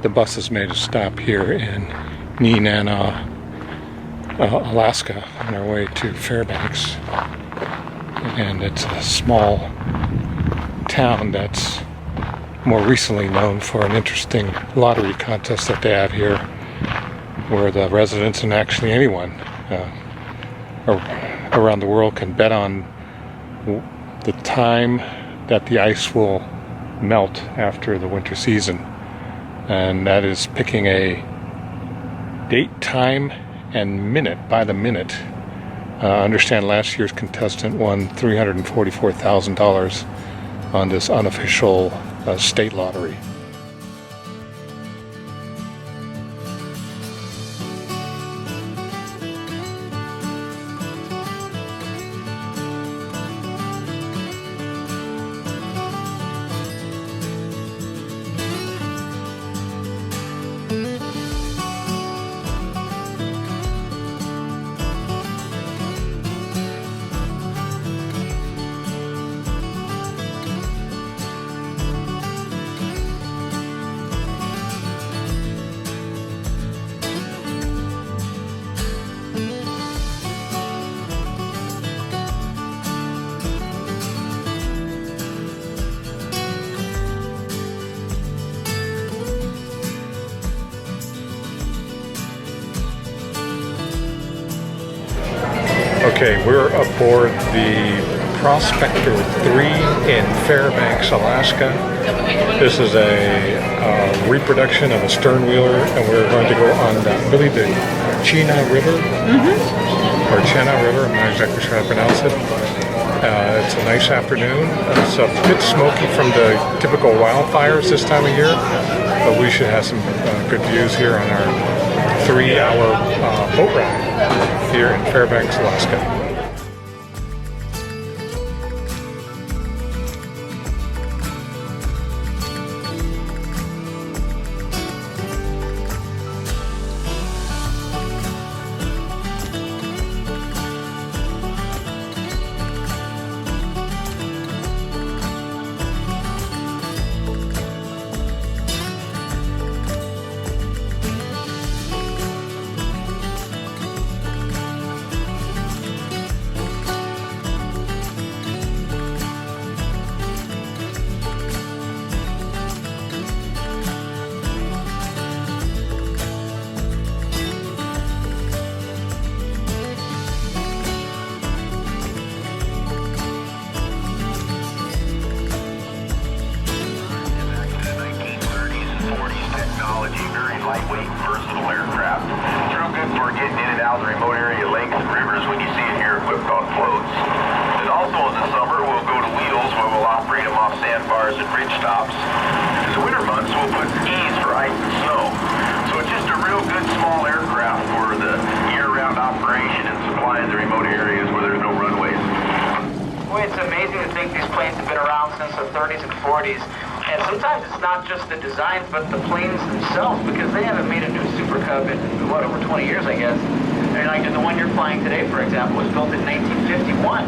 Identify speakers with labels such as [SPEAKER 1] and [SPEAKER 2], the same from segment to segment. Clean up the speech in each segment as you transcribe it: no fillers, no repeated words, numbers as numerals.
[SPEAKER 1] the bus has made a stop here in Tanana, Alaska, on our way to Fairbanks. And it's a small town that's more recently known for an interesting lottery contest that they have here, where the residents and actually anyone around the world can bet on the time that the ice will melt after the winter season. And that is picking a date, time, and minute by the minute. I understand last year's contestant won $344,000 on this unofficial state lottery. Okay, we're aboard the Prospector 3 in Fairbanks, Alaska. This is a reproduction of a sternwheeler, and we're going to go on the Chena River, or Chena River, I'm not exactly sure how to pronounce it. It's a nice afternoon. It's a bit smoky from the typical wildfires this time of year, but we should have some good views here on our 3-hour boat ride here in Fairbanks, Alaska.
[SPEAKER 2] Very lightweight, versatile aircraft. It's real good for getting in and out of the remote area lakes and rivers when you see it here equipped on floats. And also in the summer, we'll go to wheels where we'll operate them off sandbars and bridge stops. In the winter months, we'll put skis for ice and snow. So it's just a real good small aircraft for the year-round operation and supplying the remote areas where there's no runways.
[SPEAKER 3] Well, it's amazing to think these planes have been around since the 30s and 40s. And sometimes it's not just the designs, but the planes themselves, because they haven't made a new Super Cub in, what, over 20 years, I guess. I mean, like the one you're flying today, for example, was built in 1951.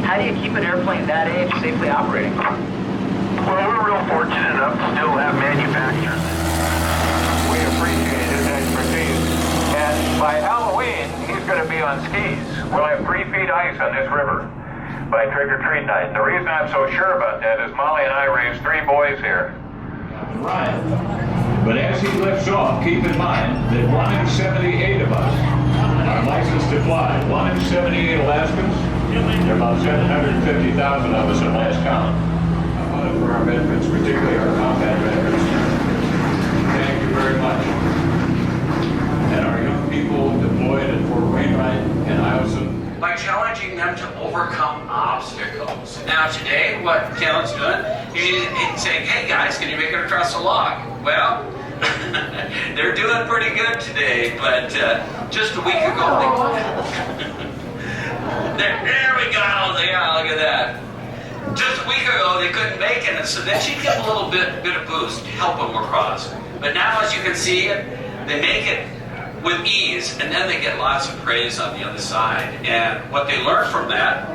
[SPEAKER 3] How do you keep an airplane that age safely operating?
[SPEAKER 2] Well, we're real fortunate enough to still have manufacturers.
[SPEAKER 4] We appreciate his expertise. And by Halloween, he's going to be on skis. We'll have 3 feet ice on this river by trick-or-treat night. The reason I'm so sure about that is Molly and I raised 3 boys here.
[SPEAKER 5] Right. But as he lifts off, keep in mind that 1 in 78 of us are licensed to fly. 1 in 78 Alaskans. There are about 750,000 of us at last count. I want it for our veterans, particularly our combat veterans. Thank you very much. And our young people deployed at Fort Wainwright and Eielson,
[SPEAKER 6] by challenging them to overcome obstacles. Now today, what Kellen's doing, he's saying, hey guys, can you make it across the log? Well, they're doing pretty good today, but just a week ago, there we go, yeah, look at that. Just a week ago, they couldn't make it, and so then she'd give a little bit of boost to help them across. But now, as you can see, they make it with ease, and then they get lots of praise on the other side. And what they learn from that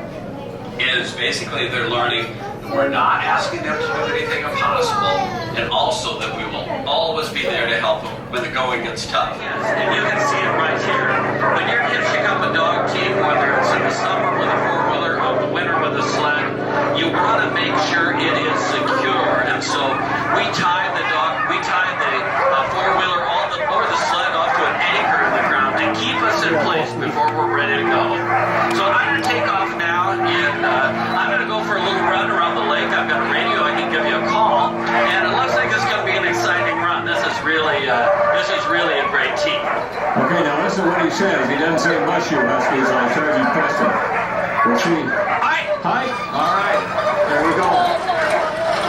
[SPEAKER 6] is basically they're learning We're not asking them to do anything impossible, and also that we will always be there to help them when the going gets tough. Yes, and you can see it right here. When you're hitching up a dog team, whether it's in the summer with a four-wheeler or the winter with a sled, you want to make sure it is secure. And so we tie the four-wheeler or the sled off to an anchor in the ground to keep us in place before we're ready to go. So I'm going to take off now, and I'm going to go for a little run around the lake. I've got a radio, I can give you a call, and it looks like it's going to be an exciting run. This is really a great team.
[SPEAKER 5] Okay, now listen to what he says. He doesn't say much here, Huskies, on Sergeant Preston. We'll see.
[SPEAKER 6] Hi!
[SPEAKER 5] Hi? All right. There we go.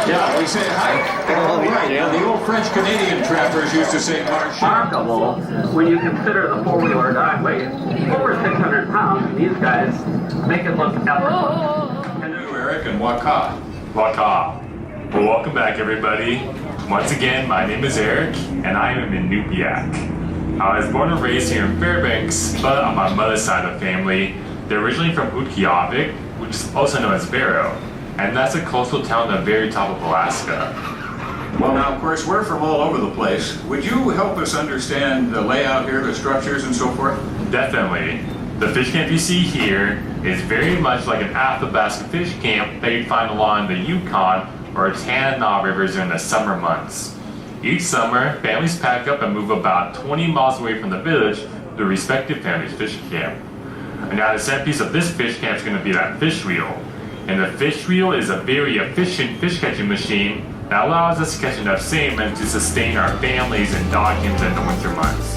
[SPEAKER 5] Yeah, we say hi. All right. Now, the old French-Canadian trappers used to say marche.
[SPEAKER 3] Remarkable when you consider the four-wheeler dog weighs over 600 pounds, and these guys make it look effortless.
[SPEAKER 5] Eric and Waka.
[SPEAKER 7] Waka. Well, welcome back, everybody. Once again, my name is Eric, and I am in Inupiaq. I was born and raised here in Fairbanks, but on my mother's side of the family, they're originally from Utqiagvik, which is also known as Barrow, and that's a coastal town at the very top of Alaska.
[SPEAKER 5] Well, now, of course, we're from all over the place. Would you help us understand the layout here, the structures and so forth?
[SPEAKER 7] Definitely. The fish camp you see here is very much like an Athabasca fish camp that you'd find along the Yukon or Tanana Rivers during the summer months. Each summer, families pack up and move about 20 miles away from the village to their respective family's fish camp. And now the centerpiece of this fish camp is going to be that fish reel. And the fish reel is a very efficient fish catching machine that allows us to catch enough salmon to sustain our families and dogkins in the winter months.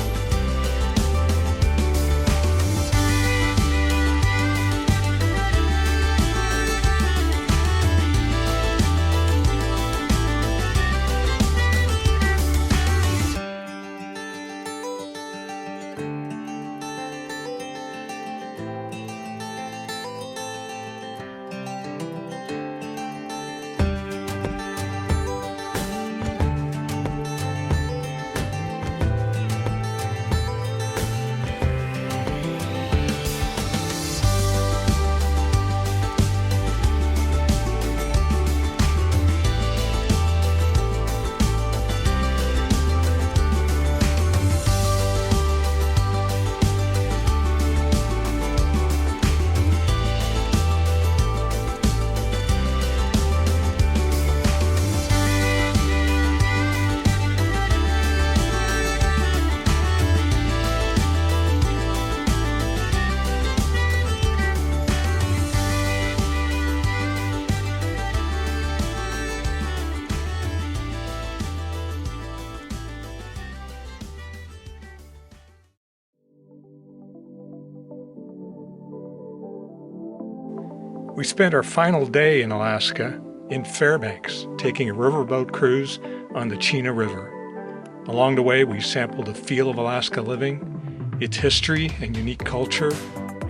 [SPEAKER 1] We spent our final day in Alaska in Fairbanks, taking a riverboat cruise on the Tanana River. Along the way, we sampled the feel of Alaska living, its history and unique culture,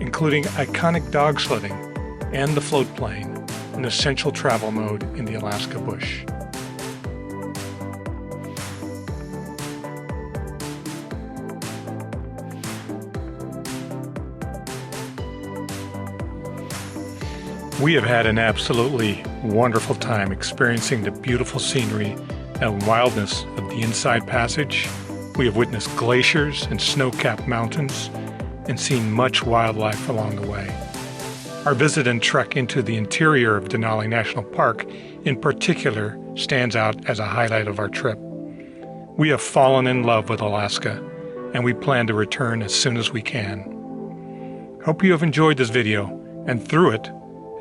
[SPEAKER 1] including iconic dog sledding and the float plane, an essential travel mode in the Alaska bush. We have had an absolutely wonderful time experiencing the beautiful scenery and wildness of the Inside Passage. We have witnessed glaciers and snow-capped mountains and seen much wildlife along the way. Our visit and trek into the interior of Denali National Park in particular stands out as a highlight of our trip. We have fallen in love with Alaska, and we plan to return as soon as we can. Hope you have enjoyed this video, and through it,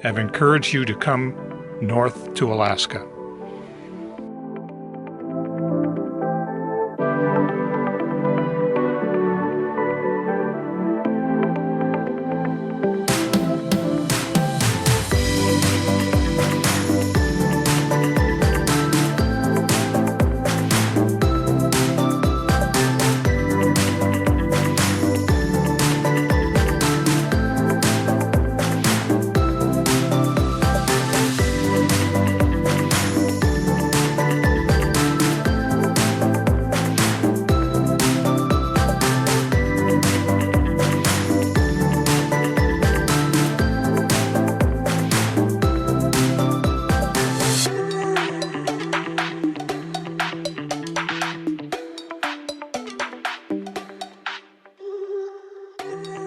[SPEAKER 1] have encouraged you to come north to Alaska.
[SPEAKER 8] Tanana